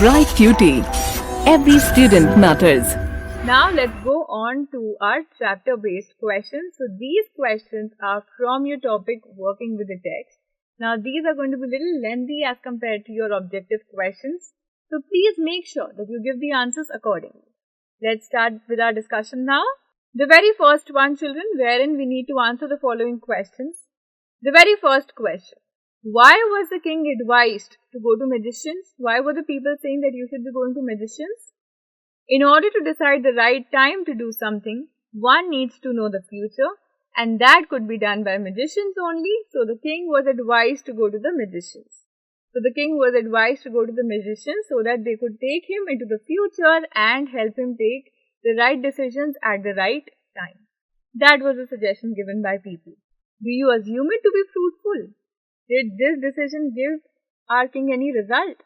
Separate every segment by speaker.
Speaker 1: bright future. Every student matters.
Speaker 2: Now let's go on to our chapter-based questions. So these questions are from your topic working with the text. Now these are going to be a little lengthy as compared to your objective questions. So please make sure that you give the answers accordingly. Let's start with our discussion now. The very first one, children, wherein we need to answer the following questions. The very first question. Why was the king advised to go to magicians? Why were the people saying that you should be going to magicians? In order to decide the right time to do something, one needs to know the future, and that could be done by magicians only. So the king was advised to go to the magicians. So the king was advised to go to the magicians so that they could take him into the future and help him take the right decisions at the right time. That was the suggestion given by people. Do you assume it to be fruitful? Did this decision give our king any result?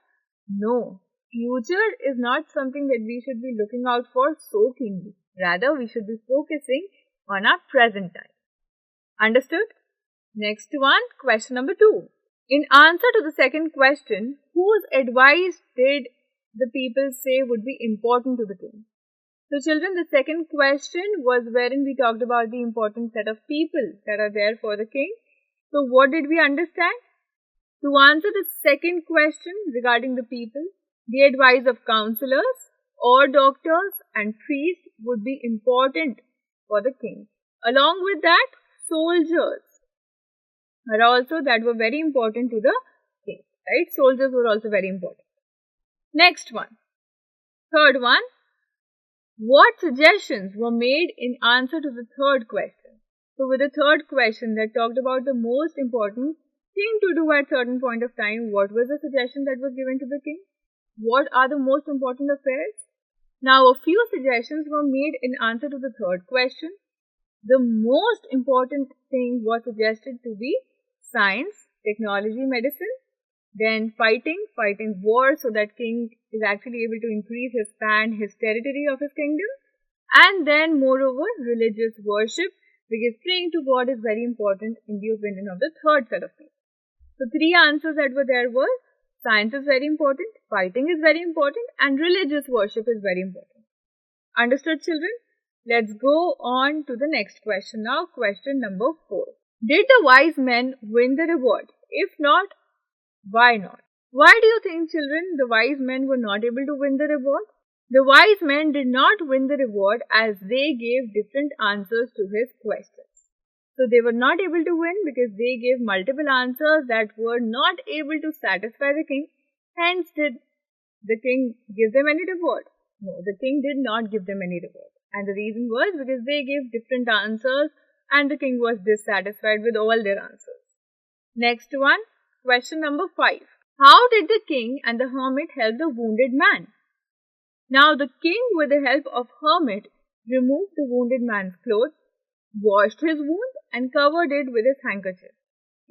Speaker 2: No. Future is not something that we should be looking out for so keenly. Rather, we should be focusing on our present time. Understood? Next one, question number 2. In answer to the second question, whose advice did the people say would be important to the king? So children, the second question was wherein we talked about the important set of people that are there for the king. So what did we understand? To answer the second question regarding the people, the advice of counselors or doctors and priests would be important for the king. Along with that, soldiers are also that were very important to the king, right? Soldiers were also very important. Next one, third one. What suggestions were made in answer to the third question? So with the third question that talked about the most important thing to do at certain point of time, what was the suggestion that was given to the king? What are the most important affairs? Now a few suggestions were made in answer to the third question. The most important thing was suggested to be science, technology, medicine, then fighting war so that king is actually able to increase his span, his territory of his kingdom, and then moreover religious worship, because praying to God is very important in the opinion of the third set of people. So 3 answers that were there were science is very important, fighting is very important, and religious worship is very important. Understood, children? Let's go on to the next question now, question number 4. Did the wise men win the reward? If not, why not? Why do you think, children, the wise men were not able to win the reward? The wise men did not win the reward as they gave different answers to his questions. So they were not able to win because they gave multiple answers that were not able to satisfy the king. Hence, did the king give them any reward? No, the king did not give them any reward. And the reason was because they gave different answers and the king was dissatisfied with all their answers. Next one, question number 5. How did the king and the hermit help the wounded man? Now the king, with the help of hermit, removed the wounded man's clothes, washed his wound and covered it with his handkerchief.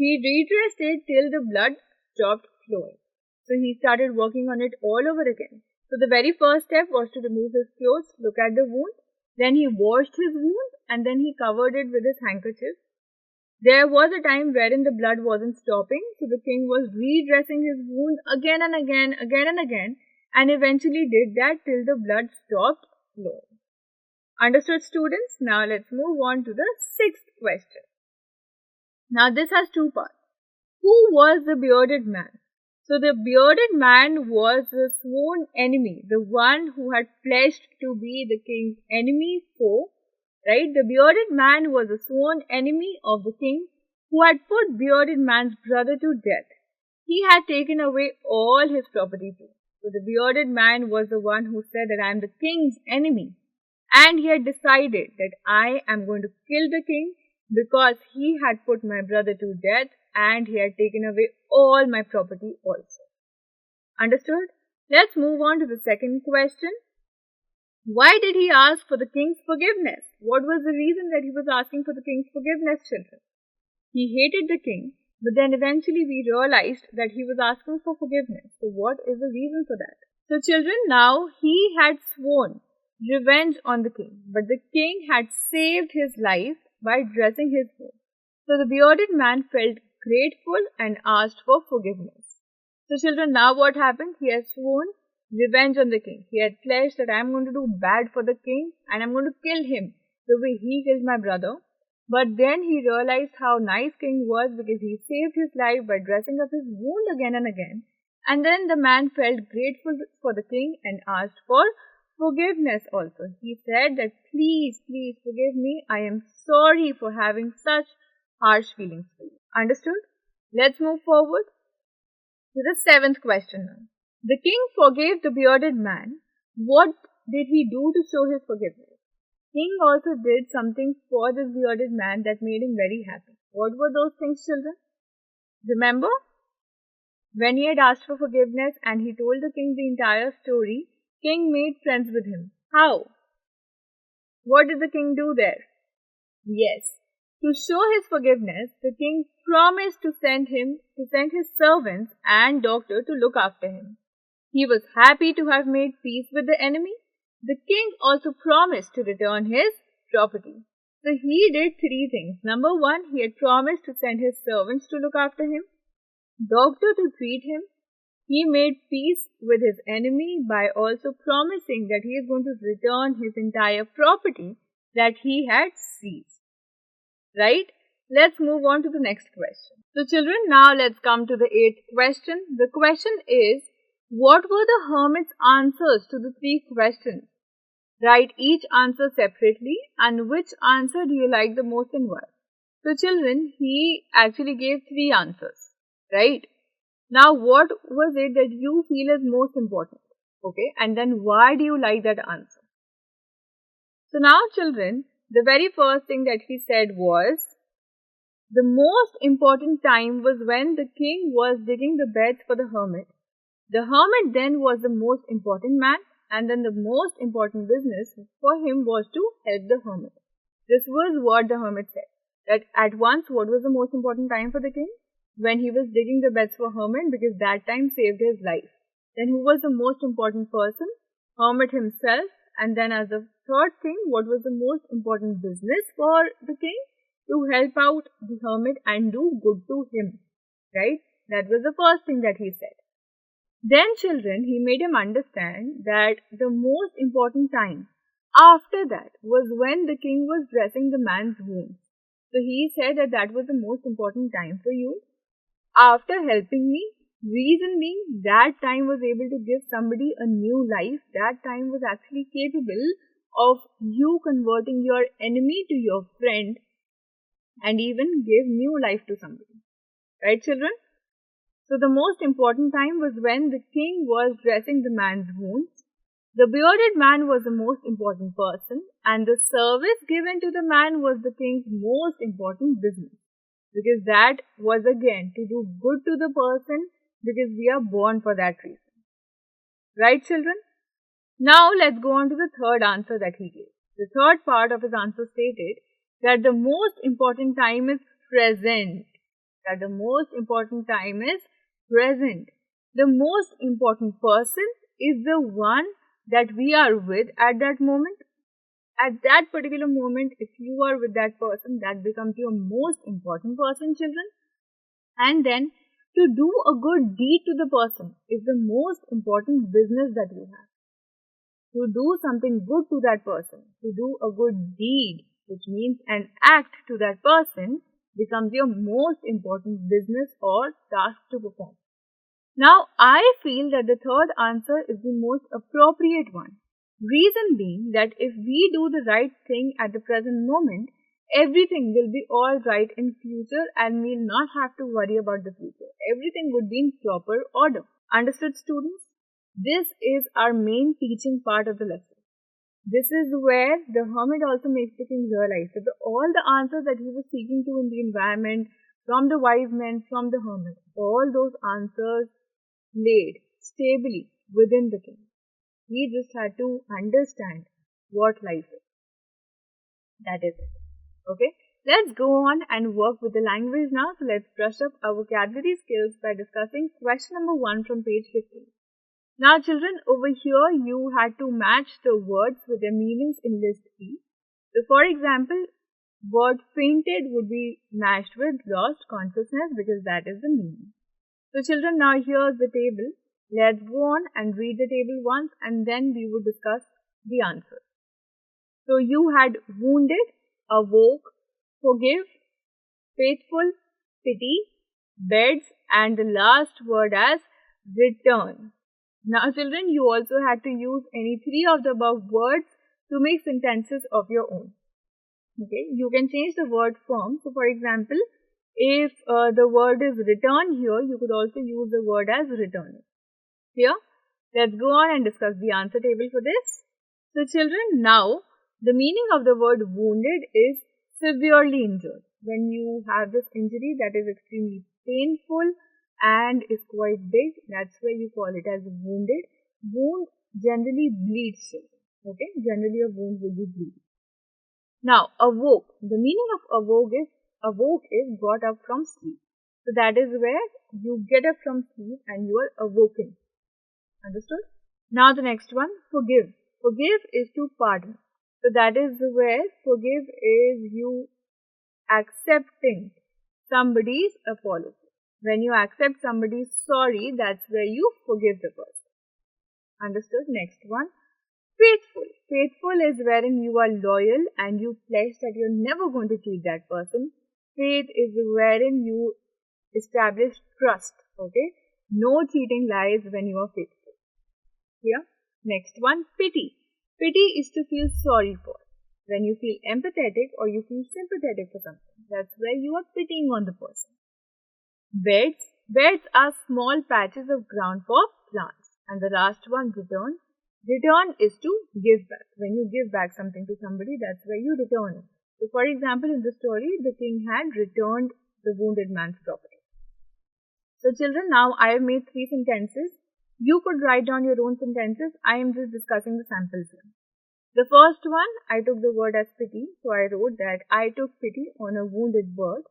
Speaker 2: He redressed it till the blood stopped flowing. So he started working on it all over again. So the very first step was to remove his clothes, look at the wound, then he washed his wound and then he covered it with his handkerchief. There was a time wherein the blood wasn't stopping, so the king was redressing his wound again and again, and eventually did that till the blood stopped flowing. Understood, students? Now let's move on to the 6th question. Now this has 2 parts. Who was the bearded man? So the bearded man was the sworn enemy, the one who had pledged to be the king's enemy foe. Right? The bearded man was a sworn enemy of the king who had put bearded man's brother to death. He had taken away all his property too. So the bearded man was the one who said that I am the king's enemy. And he had decided that I am going to kill the king because he had put my brother to death and he had taken away all my property also. Understood? Let's move on to the second question. Why did he ask for the king's forgiveness? What was the reason that he was asking for the king's forgiveness, children? He hated the king, but then eventually we realized that he was asking for forgiveness. So what is the reason for that? So children, now he had sworn revenge on the king, but the king had saved his life by dressing his wound. So the bearded man felt grateful and asked for forgiveness. So children, now what happened? He has sworn revenge on the king. He had pledged that I am going to do bad for the king and I'm going to kill him the way he killed my brother. But then he realized how nice king was because he saved his life by dressing up his wound again and again. And then the man felt grateful for the king and asked for forgiveness also. He said that please, please forgive me. I am sorry for having such harsh feelings for you. Understood? Let's move forward to the seventh question now. The king forgave the bearded man. What did he do to show his forgiveness? King also did something for this bearded man that made him very happy. What were those things, children? Remember? When he had asked for forgiveness and he told the king the entire story, king made friends with him. How? What did the king do there? Yes. To show his forgiveness, the king promised to send his servants and doctor to look after him. He was happy to have made peace with the enemy. The king also promised to return his property. So he did three things. Number one, he had promised to send his servants to look after him, doctor to treat him. He made peace with his enemy by also promising that he is going to return his entire property that he had seized. Right? Let's move on to the next question. So children, now let's come to the eighth question. The question is, what were the hermit's answers to the three questions? Write each answer separately and which answer do you like the most and why? So children, he actually gave three answers, right? Now what was it that you feel is most important? Okay, and then why do you like that answer? So now children, the very first thing that he said was, the most important time was when the king was digging the beds for the hermit. The hermit then was the most important man, and then the most important business for him was to help the hermit. This was what the hermit said. That at once, what was the most important time for the king? When he was digging the beds for hermit, because that time saved his life. Then who was the most important person? Hermit himself. And then as a third thing, what was the most important business for the king? To help out the hermit and do good to him. Right? That was the first thing that he said. Then children, he made him understand that the most important time after that was when the king was dressing the man's wounds. So he said that that was the most important time for you. After helping me, reason being that time was able to give somebody a new life. That time was actually capable of you converting your enemy to your friend and even give new life to somebody. Right children? So the most important time was when the king was dressing the man's wounds. The bearded man was the most important person and the service given to the man was the king's most important business. Because that was again to do good to the person because we are born for that reason. Right children? Now let's go on to the third answer that he gave. The third part of his answer stated that the most important time is present. That the most important time is present. The most important person is the one that we are with at that moment. At that particular moment, if you are with that person, that becomes your most important person, children. And then to do a good deed to the person is the most important business that you have. To do something good to that person, to do a good deed, which means an act to that person, becomes your most important business or task to perform. Now, I feel that the third answer is the most appropriate one. Reason being that if we do the right thing at the present moment, everything will be all right in future and we'll not have to worry about the future. Everything would be in proper order. Understood, students? This is our main teaching part of the lesson. This is where the hermit also makes the king realize that all the answers that he was seeking to in the environment, from the wise men, from the hermit, all those answers laid stably within the king. He just had to understand what life is. That is it. Okay? Let's go on and work with the language now. So let's brush up our vocabulary skills by discussing question number 1 from page 15. Now children, over here you had to match the words with their meanings in list E. So for example, word fainted would be matched with lost consciousness because that is the meaning. So children, now here's the table. Let's go on and read the table once and then we will discuss the answer. So you had wounded, awoke, forgive, faithful, pity, beds, and the last word as return. Now children, you also had to use any three of the above words to make sentences of your own. Okay, you can change the word form. So for example, if the word is return here, you could also use the word as return. Here, let's go on and discuss the answer table for this. So children, now the meaning of the word wounded is severely injured. When you have this injury that is extremely painful and is quite big, that's why you call it as wounded. Wound generally bleeds children. Okay, generally a wound will be bleeding. Now, awoke. The meaning of awoke is got up from sleep. So that is where you get up from sleep and you are awoken. Understood? Now the next one, forgive. Forgive is to pardon. So that is where forgive is you accepting somebody's apology. When you accept somebody's sorry, that's where you forgive the person. Understood? Next one, faithful. Faithful is wherein you are loyal and you pledge that you're never going to cheat that person. Faith is wherein you establish trust. Okay? No cheating lies when you are faithful. Here, next one, pity. Pity is to feel sorry for. When you feel empathetic or you feel sympathetic for something, that's where you are pitying on the person. Beds. Beds are small patches of ground for plants. And the last one, return. Return is to give back. When you give back something to somebody, that's where you return it. So for example, in the story, the king had returned the wounded man's property. So children, now I have made 3 sentences. You could write down your own sentences. I am just discussing the samples here. The first one, I took the word as pity. So I wrote that I took pity on a wounded bird.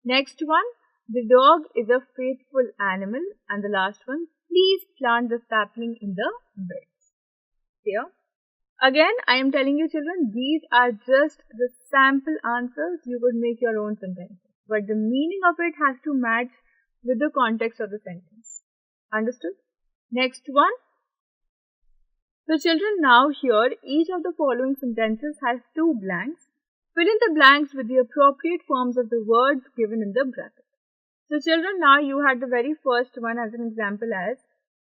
Speaker 2: Next one, the dog is a faithful animal. And the last one, please plant the sapling in the beds. Here. Again, I am telling you children, these are just the sample answers. You could make your own sentences. But the meaning of it has to match with the context of the sentence. Understood? Next one. So children, now here each of the following sentences has 2 blanks. Fill in the blanks with the appropriate forms of the words given in the bracket. So children, now you had the very first one as an example as,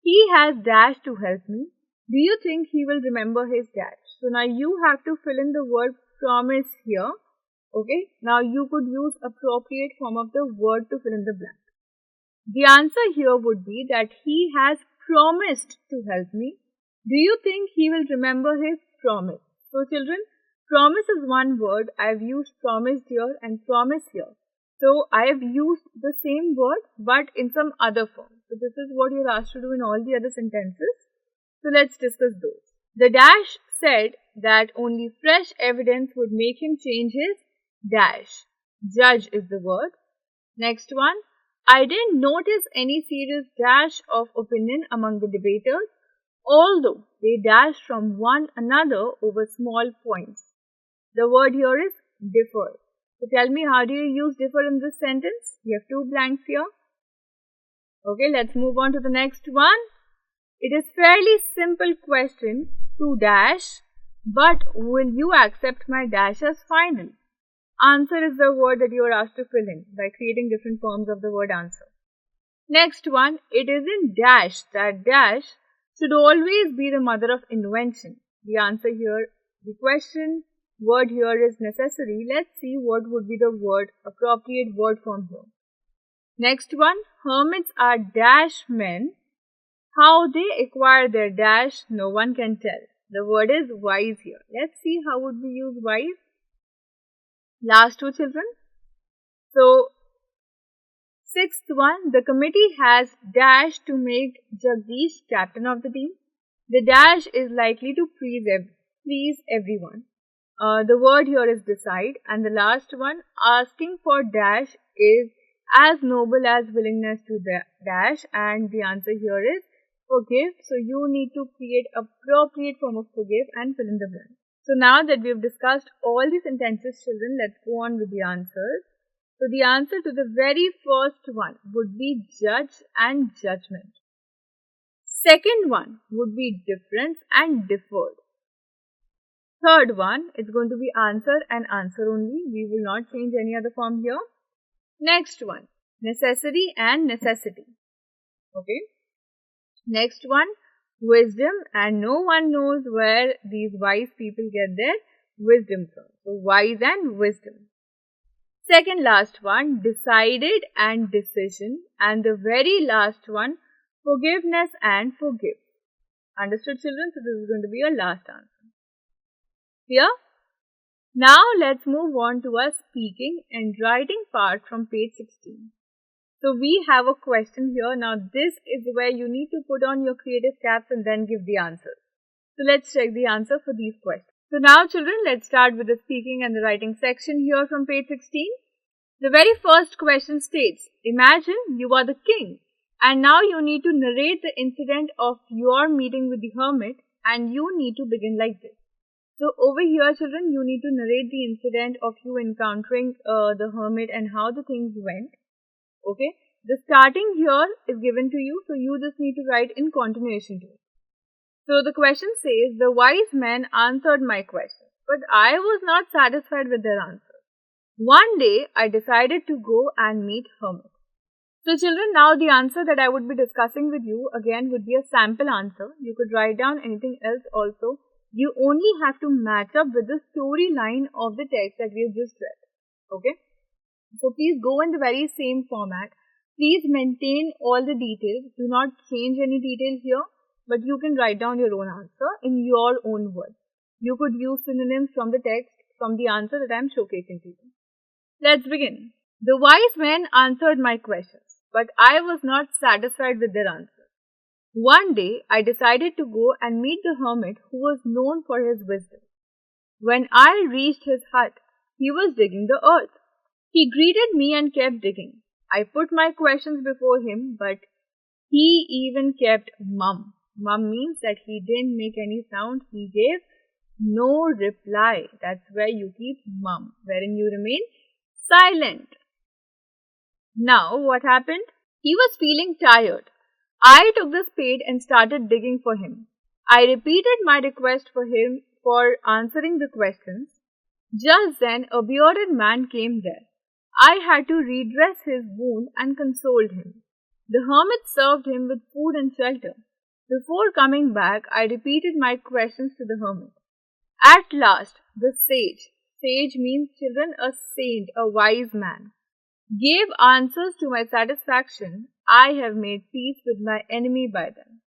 Speaker 2: he has dash to help me. Do you think he will remember his dash? So now you have to fill in the word promise here. Okay. Now you could use appropriate form of the word to fill in the blank. The answer here would be that he has promised to help me. Do you think he will remember his promise? So children, promise is one word. I have used promised here and promise here. So I have used the same word but in some other form. So this is what you're asked to do in all the other sentences. So let's discuss those. The dash said that only fresh evidence would make him change his dash. Judge is the word. Next one. I didn't notice any serious dash of opinion among the debaters, although they dashed from one another over small points. The word here is differ. So tell me, how do you use differ in this sentence? We have 2 blanks here. Okay, let's move on to the next one. It is fairly simple question to dash, but will you accept my dash as final? Answer is the word that you are asked to fill in by creating different forms of the word answer. Next one, it is in dash that dash should always be the mother of invention. The answer here, the question word here is necessary. Let's see what would be the word, appropriate word form here. Next one, hermits are dash men. How they acquire their dash, no one can tell. The word is wise here. Let's see how would we use wise. Last 2 children. So, 6th one, the committee has dash to make Jagdish captain of the team. The dash is likely to please everyone. The word here is decide. And the last one, asking for dash is as noble as willingness to dash. And the answer here is forgive. So you need to create appropriate form of forgive and fill in the blank. So now that we have discussed all the sentences, children, let's go on with the answers. So the answer to the very first one would be judge and judgment. Second one would be difference and differed. Third one is going to be answer and answer only. We will not change any other form here. Next one, necessary and necessity. Okay. Next one, wisdom, and no one knows where these wise people get their wisdom from. So wise and wisdom. Second last one, decided and decision. And the very last one, forgiveness and forgive. Understood, children? So this is going to be your last answer. Clear? Now let's move on to our speaking and writing part from page 16. So we have a question here. Now this is where you need to put on your creative caps and then give the answers. So let's check the answer for these questions. So now children, let's start with the speaking and the writing section here from page 16. The very first question states, imagine you are the king and now you need to narrate the incident of your meeting with the hermit, and you need to begin like this. So over here children, you need to narrate the incident of you encountering the hermit and how the things went. Okay, the starting here is given to you, so you just need to write in continuation to it. So the question says, the wise men answered my question, but I was not satisfied with their answer. One day I decided to go and meet hermit. So children, now the answer that I would be discussing with you again would be a sample answer. You could write down anything else also. You only have to match up with the storyline of the text that we have just read. Okay. So please go in the very same format. Please maintain all the details. Do not change any details here, but you can write down your own answer in your own words. You could use synonyms from the text, from the answer that I am showcasing to you. Let's begin. The wise men answered my questions, but I was not satisfied with their answers. One day, I decided to go and meet the hermit who was known for his wisdom. When I reached his hut, he was digging the earth. He greeted me and kept digging. I put my questions before him, but he even kept mum. Mum means that he didn't make any sound. He gave no reply. That's where you keep mum, wherein you remain silent. Now, what happened? He was feeling tired. I took the spade and started digging for him. I repeated my request for him for answering the questions. Just then, a bearded man came there. I had to redress his wound and consoled him. The hermit served him with food and shelter. Before coming back, I repeated my questions to the hermit. At last, the sage means children, a saint, a wise man, gave answers to my satisfaction. I have made peace with my enemy by them.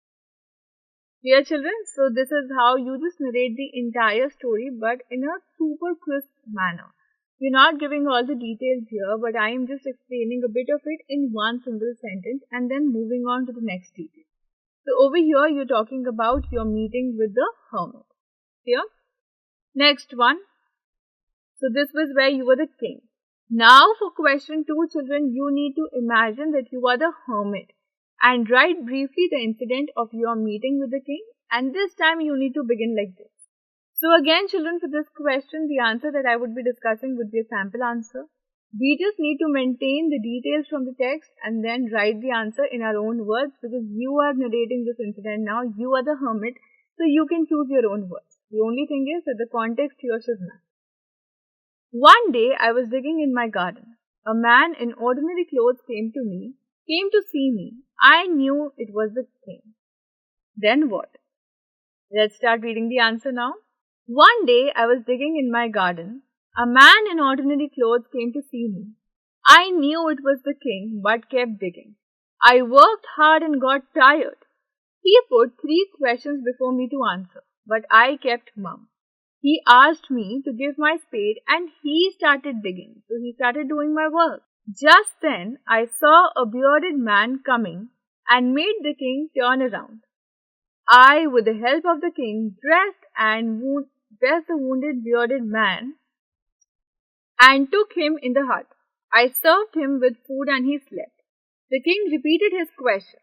Speaker 2: Dear children, so this is how you just narrate the entire story, but in a super crisp manner. We're not giving all the details here, but I am just explaining a bit of it in one single sentence and then moving on to the next detail. So over here, you're talking about your meeting with the hermit. Here. Next one. So this was where you were the king. Now for question 2, children, you need to imagine that you are the hermit and write briefly the incident of your meeting with the king, and this time you need to begin like this. So again children, for this question, the answer that I would be discussing would be a sample answer. We just need to maintain the details from the text and then write the answer in our own words, because you are narrating this incident now, you are the hermit, so you can choose your own words. The only thing is that the context here should match. One day I was digging in my garden. A man in ordinary clothes came to see me. I knew it was the king. Then what? Let's start reading the answer now. One day I was digging in my garden. A man in ordinary clothes came to see me. I knew it was the king, but kept digging. I worked hard and got tired. He put 3 questions before me to answer, but I kept mum. He asked me to give my spade and he started digging. So he started doing my work. Just then I saw a bearded man coming and made the king turn around. I, with the help of the king, dressed the wounded bearded man and took him in the hut. I served him with food and he slept. The king repeated his question.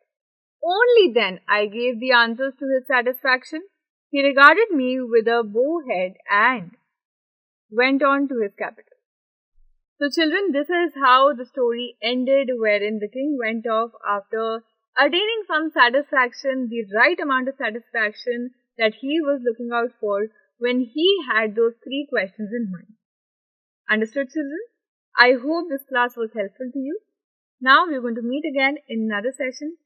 Speaker 2: Only then I gave the answers to his satisfaction. He regarded me with a bowhead and went on to his capital. So children, this is how the story ended, wherein the king went off after attaining some satisfaction, the right amount of satisfaction that he was looking out for when he had those 3 questions in mind. Understood, children? I hope this class was helpful to you. Now we're going to meet again in another session.